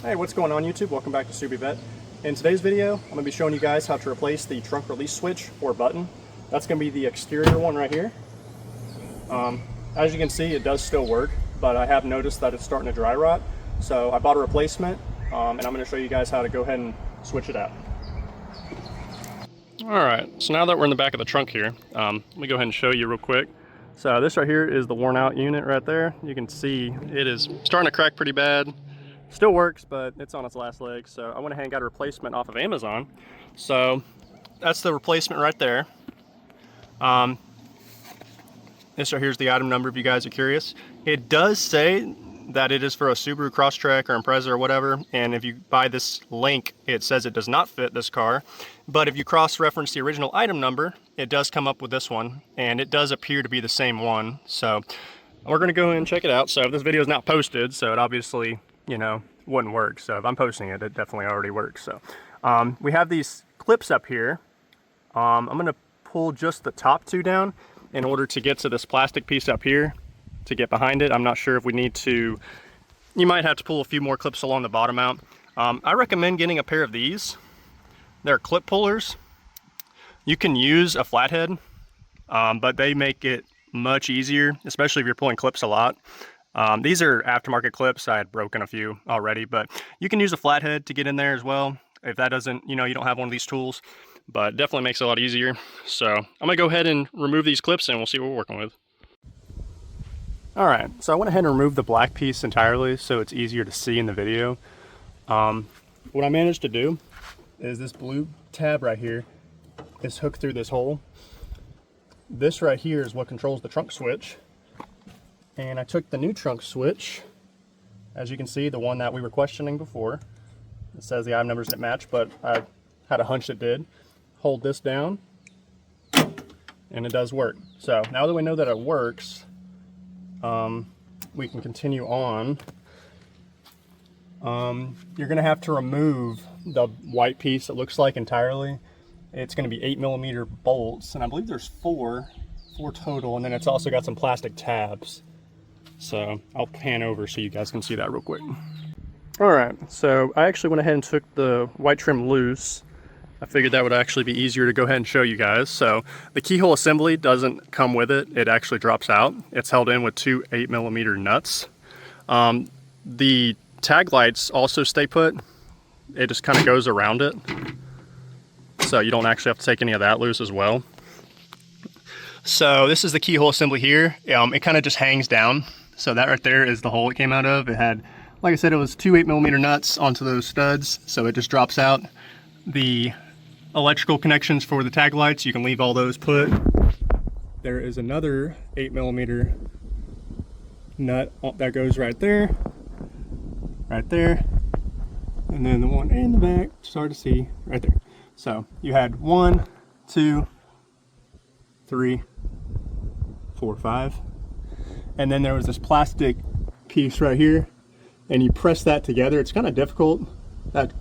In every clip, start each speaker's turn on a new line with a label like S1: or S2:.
S1: Hey, what's going on YouTube? Welcome back to Subi Vet. In today's video, I'm going to be showing you guys how to replace the trunk release switch or button. That's going to be the exterior one right here. As you can see, it does still work, but I have noticed that it's starting to dry rot. So I bought a replacement, and I'm going to show you guys how to go ahead and switch it out. Alright, so now that we're in the back of the trunk here, let me go ahead and show you real quick. So this right here is the worn out unit right there. You can see it is starting to crack pretty bad. Still works, but it's on its last leg. So I went ahead and got a replacement off of Amazon. So that's the replacement right there. This right here is the item number if you guys are curious. It does say that it is for a Subaru Crosstrek or Impreza or whatever, and if you buy this link, it says it does not fit this car. But if you cross-reference the original item number, it does come up with this one, and it does appear to be the same one. So we're gonna go ahead and check it out. So this video is not posted, so it obviously, you know, wouldn't work. So if I'm posting it, it definitely already works. So we have these clips up here. I'm gonna pull just the top two down in order to get to this plastic piece up here to get behind it. I'm not sure if we need to, you might have to pull a few more clips along the bottom out. I recommend getting a pair of these. They're clip pullers. You can use a flathead, but they make it much easier, especially if you're pulling clips a lot. These are aftermarket clips. I had broken a few already, but you can use a flathead to get in there as well. If that doesn't, you know, you don't have one of these tools, but definitely makes it a lot easier. So I'm gonna go ahead and remove these clips and we'll see what we're working with. All right, so I went ahead and removed the black piece entirely so it's easier to see in the video. What I managed to do is this blue tab right here is hooked through this hole. This right here is what controls the trunk switch. And I took the new trunk switch, as you can see, the one that we were questioning before. It says the item numbers didn't match, but I had a hunch it did. Hold this down, and it does work. So now that we know that it works, we can continue on. You're gonna have to remove the white piece, it looks like, entirely. It's gonna be 8mm bolts, and I believe there's four total, and then it's also got some plastic tabs. So I'll pan over so you guys can see that real quick. All right, so I actually went ahead and took the white trim loose. I figured that would actually be easier to go ahead and show you guys. So the keyhole assembly doesn't come with it. It actually drops out. It's held in with two 8mm nuts. The tag lights also stay put. It just kind of goes around it. So you don't actually have to take any of that loose as well. So this is the keyhole assembly here. It kind of just hangs down. So that right there is the hole it came out of. It had, like I said, it was two 8mm nuts onto those studs. So it just drops out. The electrical connections for the tag lights, you can leave all those put. There is another 8mm nut that goes right there, and then the one in the back, it's hard to see, right there. So you had 1, 2, 3, 4, 5, and then there was this plastic piece right here, and you press that together. It's kind of difficult. That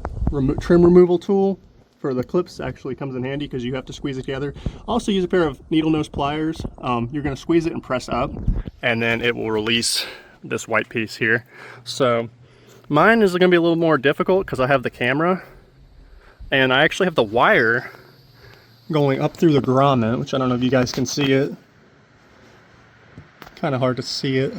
S1: trim removal tool for the clips actually comes in handy because you have to squeeze it together. Also use a pair of needle nose pliers. You're going to squeeze it and press up, and then it will release this white piece here. So mine is going to be a little more difficult because I have the camera, and I actually have the wire going up through the grommet, which I don't know if you guys can see it. Kind of hard to see it,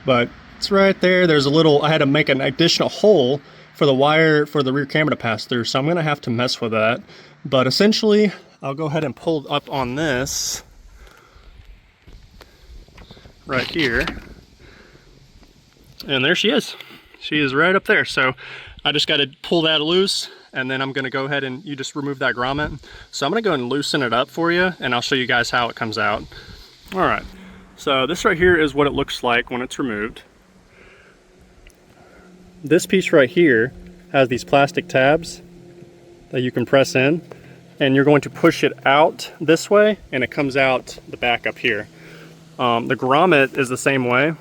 S1: but it's right there. There's a little, I had to make an additional hole for the wire for the rear camera to pass through, so I'm gonna have to mess with that. But essentially, I'll go ahead and pull up on this right here, and there she is. She is right up there. So I just got to pull that loose, and then I'm gonna go ahead and you just remove that grommet. So I'm gonna go and loosen it up for you, and I'll show you guys how it comes out. All right, so this right here is what it looks like when it's removed. This piece right here has these plastic tabs that you can press in, and you're going to push it out this way, and it comes out the back up here. The grommet is the same way.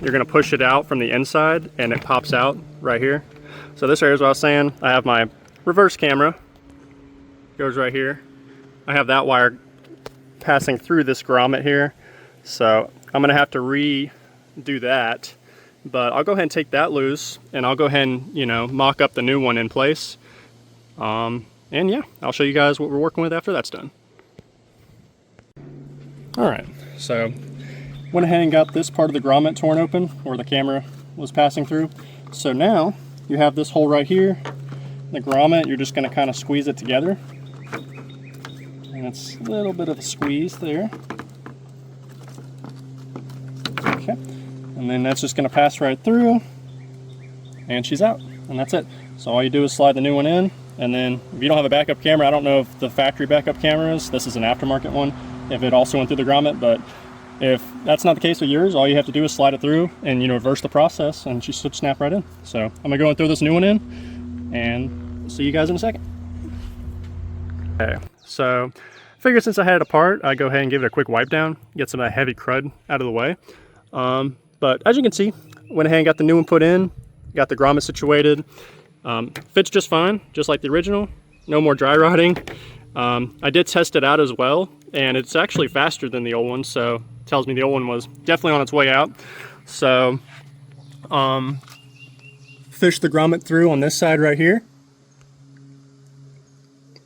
S1: You're going to push it out from the inside, and it pops out right here. So this right here is what I was saying. I have my reverse camera, goes right here. I have that wire passing through this grommet here. So I'm going to have to redo that but I'll go ahead and take that loose, and I'll go ahead and, you know, mock up the new one in place. And yeah, I'll show you guys what we're working with after that's done. All right, so went ahead and got this part of the grommet torn open where the camera was passing through. So now you have this hole right here, the grommet, you're just gonna kind of squeeze it together. And it's a little bit of a squeeze there. Okay, and then that's just gonna pass right through, and she's out, and that's it. So all you do is slide the new one in, and then if you don't have a backup camera, I don't know if the factory backup camera is, this is an aftermarket one, if it also went through the grommet, but if that's not the case with yours, all you have to do is slide it through and, you know, reverse the process, and she should snap right in. So I'm gonna go and throw this new one in, and see you guys in a second. Okay, so I figured since I had it apart, I'd go ahead and give it a quick wipe down, get some of that heavy crud out of the way. But as you can see, went ahead and got the new one put in, got the grommet situated. Fits just fine, just like the original. No more dry rotting. I did test it out as well, and it's actually faster than the old one, so it tells me the old one was definitely on its way out. So, fish the grommet through on this side right here,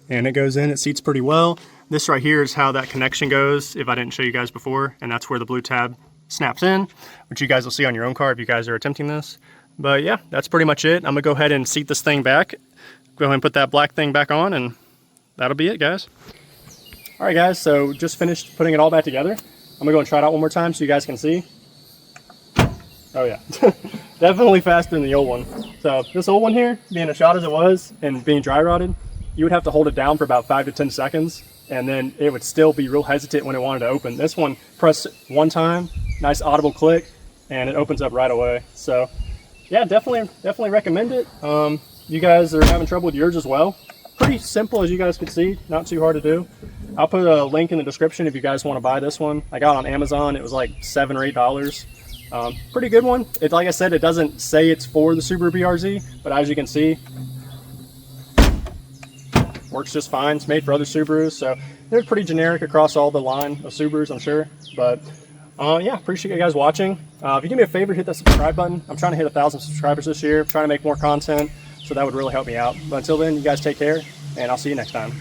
S1: and it goes in, it seats pretty well. This right here is how that connection goes, if I didn't show you guys before, and that's where the blue tab snaps in, which you guys will see on your own car if you guys are attempting this. But yeah, that's pretty much it. I'm gonna go ahead and seat this thing back, go ahead and put that black thing back on, and that'll be it, guys. All right, guys, so just finished putting it all back together. I'm gonna go and try it out one more time so you guys can see. Oh yeah, definitely faster than the old one. So this old one here, being as shot as it was and being dry rotted, you would have to hold it down for about 5 to 10 seconds, and then it would still be real hesitant when it wanted to open. This one, press one time, nice audible click, and it opens up right away. So yeah, definitely recommend it. You guys are having trouble with yours as well. Pretty simple, as you guys can see, not too hard to do. I'll put a link in the description if you guys want to buy this one. I got it on Amazon, it was like $7 or $8. Pretty good one. It's like I said, it doesn't say it's for the Subaru BRZ, but as you can see, works just fine. It's made for other Subarus, so they're pretty generic across all the line of Subarus, I'm sure. But yeah, appreciate you guys watching. If you do me a favor, hit that subscribe button. I'm trying to hit 1,000 subscribers this year. I'm trying to make more content, so that would really help me out. But until then, you guys take care, and I'll see you next time.